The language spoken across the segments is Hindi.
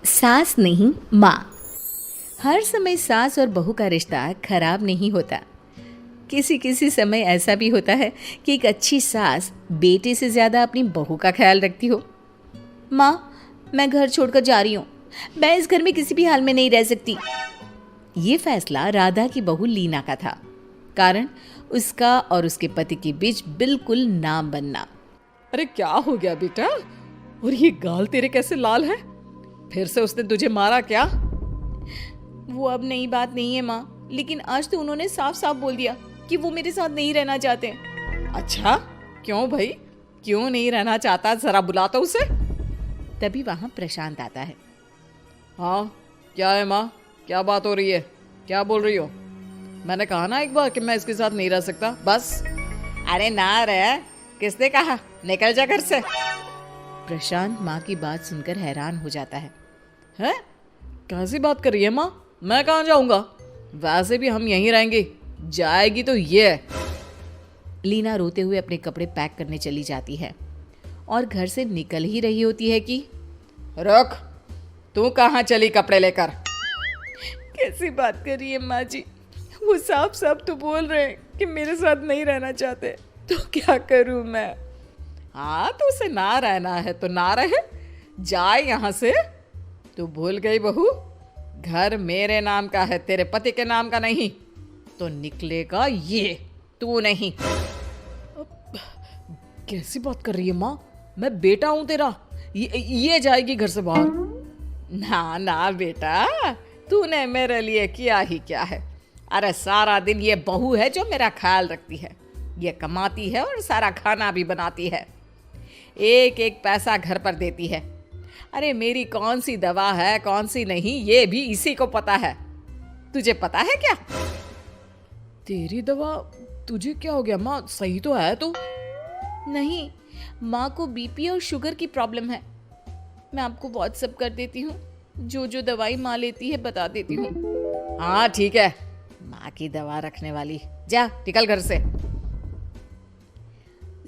सास नहीं माँ। हर समय सास और बहू का रिश्ता खराब नहीं होता। किसी किसी समय ऐसा भी होता है कि एक अच्छी सास बेटे से ज़्यादा अपनी बहू का ख्याल रखती हो। माँ, मैं घर छोड़कर जा रही हूँ। मैं इस घर में किसी भी हाल में नहीं रह सकती। ये फैसला राधा की बहू लीना का था। कारण उसका और उसके पति के बीच बिल्कुल ना बनना। अरे क्या हो गया बेटा? और ये गाल तेरे कैसे लाल है? फिर से उसने तुझे मारा क्या? वो अब नई बात नहीं है माँ, लेकिन आज तो उन्होंने साफ साफ बोल दिया कि वो मेरे साथ नहीं रहना चाहते। अच्छा, क्यों भाई? क्यों नहीं रहना चाहता? जरा बुला तो उसे। तभी वहां प्रशांत आता है। हाँ, क्या है माँ? क्या बात हो रही है? क्या बोल रही हो? मैंने कहा ना एक बार कि मैं इसके साथ नहीं रह सकता, बस। अरे ना रह, किसने कहा? निकल जा घर से। प्रशांत माँ की बात सुनकर हैरान हो जाता है। हैं? कैसी बात कर रही है माँ? मैं कहाँ जाऊंगा? वैसे भी हम यहीं रहेंगे। जाएगी तो ये। लीना रोते हुए अपने कपड़े पैक करने चली जाती है और घर से निकल ही रही होती है कि रुक, तू कहाँ चली कपड़े लेकर? कैसी बात कर रही है माँ जी? वो साफ साफ तो बोल रहे हैं कि मेरे साथ नहीं रहना चाहते, तो क्या करूँ मैं? हाँ, तो उसे ना रहना है तो ना रहे, जाए यहाँ से। तू भूल गई बहू, घर मेरे नाम का है, तेरे पति के नाम का नहीं। तो निकलेगा ये, तू नहीं। कैसी बात कर रही है माँ? मैं बेटा हूं तेरा। ये जाएगी घर से बाहर। ना ना बेटा, तूने मेरे लिए किया ही क्या है? अरे सारा दिन ये बहू है जो मेरा ख्याल रखती है। ये कमाती है और सारा खाना भी बनाती है। एक एक पैसा घर पर देती है। अरे मेरी कौन सी दवा है कौन सी नहीं, ये भी इसी को पता है। तुझे पता है क्या? तेरी दवा? तुझे क्या हो गया माँ? सही तो है तू? नहीं, माँ को बीपी और शुगर की प्रॉब्लम है। मैं आपको व्हाट्सएप कर देती हूँ, जो जो दवाई माँ लेती है बता देती हूँ। हाँ ठीक है, माँ की दवा रखने वाली। जा निकल घर से।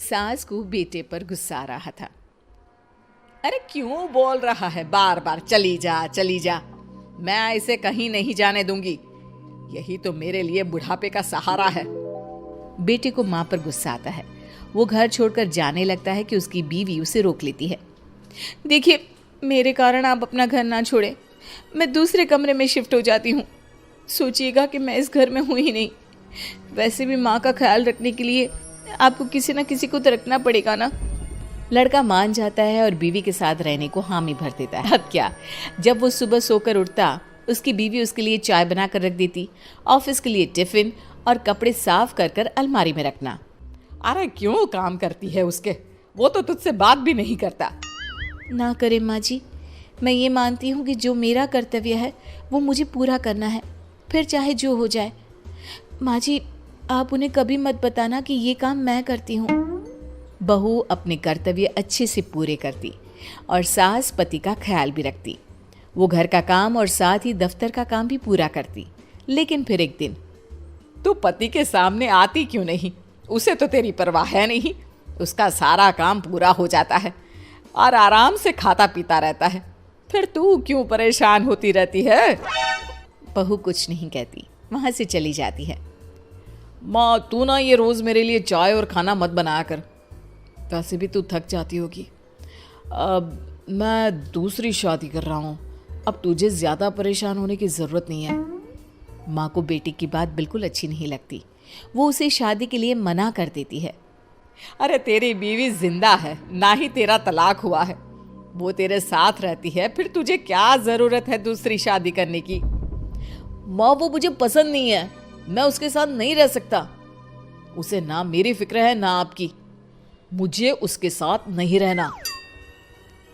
सास को बेटे पर गुस्सा आ रहा था। अरे क्यों बोल रहा है बार बार चली जा चली जा? मैं इसे कहीं नहीं जाने दूंगी। यही तो मेरे लिए बुढ़ापे का सहारा है। बेटे को माँ पर गुस्सा आता है। वो घर छोड़कर जाने लगता है कि उसकी बीवी उसे रोक लेती है। देखिए, मेरे कारण आप अपना घर ना छोड़े। मैं दूसरे कमरे में शिफ्ट हो जाती हूँ। सोचिएगा कि मैं इस घर में हूँ ही नहीं। वैसे भी माँ का ख्याल रखने के लिए आपको किसी ना किसी को तो रखना पड़ेगा ना। लड़का मान जाता है और बीवी के साथ रहने को हामी भर देता है। अब क्या, जब वो सुबह सोकर उठता, उसकी बीवी उसके लिए चाय बना कर रख देती, ऑफिस के लिए टिफिन और कपड़े साफ कर कर अलमारी में रखना। अरे क्यों काम करती है उसके? वो तो तुझसे बात भी नहीं करता। ना करे माँ जी, मैं ये मानती हूँ कि जो मेरा कर्तव्य है वो मुझे पूरा करना है, फिर चाहे जो हो जाए। माँ जी, आप उन्हें कभी मत बताना कि ये काम मैं करती हूँ। बहू अपने कर्तव्य अच्छे से पूरे करती और सास पति का ख्याल भी रखती। वो घर का काम और साथ ही दफ्तर का काम भी पूरा करती। लेकिन फिर एक दिन, तू पति के सामने आती क्यों नहीं? उसे तो तेरी परवाह है नहीं। उसका सारा काम पूरा हो जाता है और आराम से खाता पीता रहता है। फिर तू क्यों परेशान होती रहती है? बहू कुछ नहीं कहती, वहां से चली जाती है। माँ, तू ना ये रोज मेरे लिए चाय और खाना मत बनाया कर। वैसे भी तू थक जाती होगी। अब मैं दूसरी शादी कर रहा हूँ। अब तुझे ज्यादा परेशान होने की जरूरत नहीं है। माँ को बेटी की बात बिल्कुल अच्छी नहीं लगती। वो उसे शादी के लिए मना कर देती है। अरे तेरी बीवी जिंदा है, ना ही तेरा तलाक हुआ है। वो तेरे साथ रहती है, फिर तुझे क्या जरूरत है दूसरी शादी करने की? माँ, वो मुझे पसंद नहीं है। मैं उसके साथ नहीं रह सकता। उसे ना मेरी फिक्र है ना आपकी। मुझे उसके साथ नहीं रहना।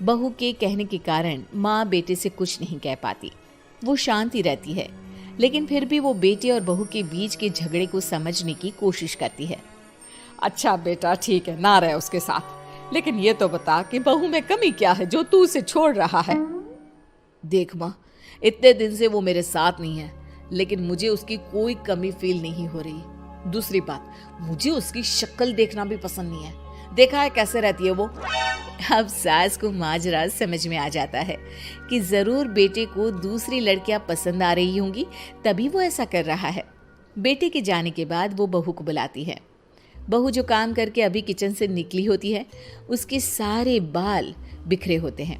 बहू के कहने के कारण माँ बेटे से कुछ नहीं कह पाती। वो शांति रहती है, लेकिन फिर भी वो बेटे और बहू के बीच के झगड़े को समझने की कोशिश करती है। अच्छा बेटा, ठीक है, ना रहे उसके साथ। लेकिन ये तो बता कि बहू में कमी क्या है जो तू उसे छोड़ रहा है? देख माँ, इतने दिन से वो मेरे साथ नहीं है, लेकिन मुझे उसकी कोई कमी फील नहीं हो रही। दूसरी बात, मुझे उसकी शक्ल देखना भी पसंद नहीं है। देखा है कैसे रहती है वो। अब सास को माजरा समझ में आ जाता है कि जरूर बेटे को दूसरी लड़कियां पसंद आ रही होंगी, तभी वो ऐसा कर रहा है। बेटे के जाने के बाद वो बहू को बुलाती है। बहू जो काम करके अभी किचन से निकली होती है, उसके सारे बाल बिखरे होते हैं,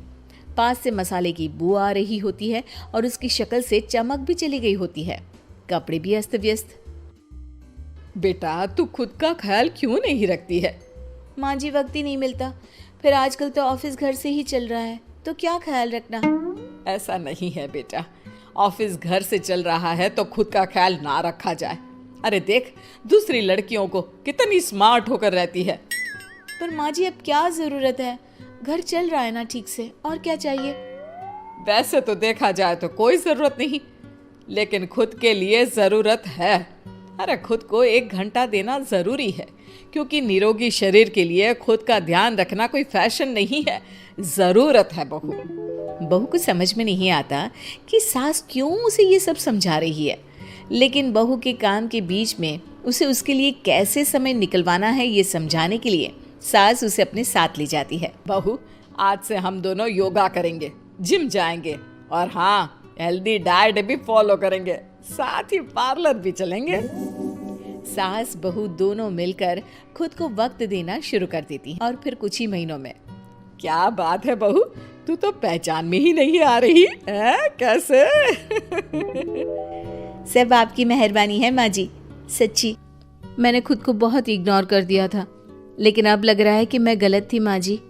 पास से मसाले की बू आ रही होती है और उसकी शक्ल से चमक भी चली गई होती है, कपड़े भी अस्त व्यस्त। बेटा तू खुद का ख्याल क्यों नहीं रखती है? माँ जी, वक्त ही नहीं मिलता, फिर आजकल तो ऑफिस घर से ही चल रहा है, तो क्या ख्याल रखना। ऐसा नहीं है बेटा, ऑफिस घर से चल रहा है तो खुद का ख्याल ना रखा जाए। अरे देख, दूसरी लड़कियों को कितनी स्मार्ट होकर रहती है। पर माँ जी, अब क्या जरूरत है, घर चल रहा है ना ठीक से, और क्या चाहिए। वैसे तो देखा जाए तो कोई जरूरत नहीं, लेकिन खुद के लिए जरूरत है। अरे खुद को 1 घंटा देना जरूरी है, क्योंकि निरोगी शरीर के लिए खुद का ध्यान रखना कोई फैशन नहीं है, जरूरत है। बहू को समझ में नहीं आता कि सास क्यों उसे ये सब समझा रही है, लेकिन बहू के काम के बीच में उसे उसके लिए कैसे समय निकलवाना है ये समझाने के लिए सास उसे अपने साथ ले जाती है। बहू, आज से हम दोनों योगा करेंगे, जिम जाएंगे और हाँ, हेल्दी डाइट भी फॉलो करेंगे, साथ ही पार्लर भी चलेंगे। सास बहू दोनों मिलकर खुद को वक्त देना शुरू कर देती हैं और फिर कुछ ही महीनों में। क्या बात है बहू, तू तो पहचान में ही नहीं आ रही है, कैसे? सब आपकी मेहरबानी है माँ जी, सच्ची मैंने खुद को बहुत इग्नोर कर दिया था, लेकिन अब लग रहा है कि मैं गलत थी माँ जी।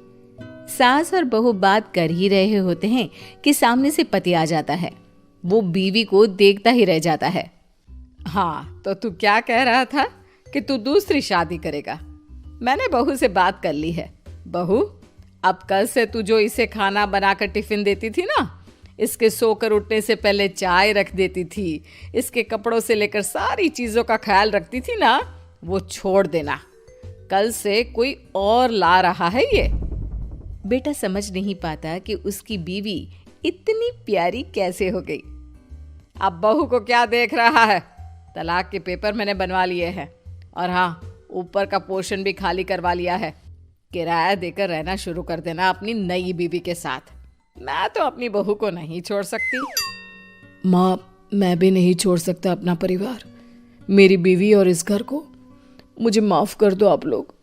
सास और बहू बात कर ही रहे होते हैं कि सामने से पति आ जाता है। वो बीवी को देखता ही रह जाता है। हाँ, तो तू क्या कह रहा था कि तू दूसरी शादी करेगा? मैंने बहू से बात कर ली है। बहू, अब कल से तू जो इसे खाना बनाकर टिफिन देती थी ना, इसके सोकर उठने से पहले चाय रख देती थी, इसके कपड़ों से लेकर सारी चीजों का ख्याल रखती थी ना, वो छोड़ देना। कल से कोई और ला रहा है ये। बेटा समझ नहीं पाता कि उसकी बीवी इतनी प्यारी कैसे हो गई। अब बहू को क्या देख रहा है? तलाक के पेपर मैंने बनवा लिए हैं और हाँ, ऊपर का पोर्शन भी खाली करवा लिया है। किराया देकर रहना शुरू कर देना अपनी नई बीवी के साथ। मैं तो अपनी बहू को नहीं छोड़ सकती। माँ, मैं भी नहीं छोड़ सकता अपना परिवार, मेरी बीवी और इस घर को। मुझे माफ कर दो आप लोग।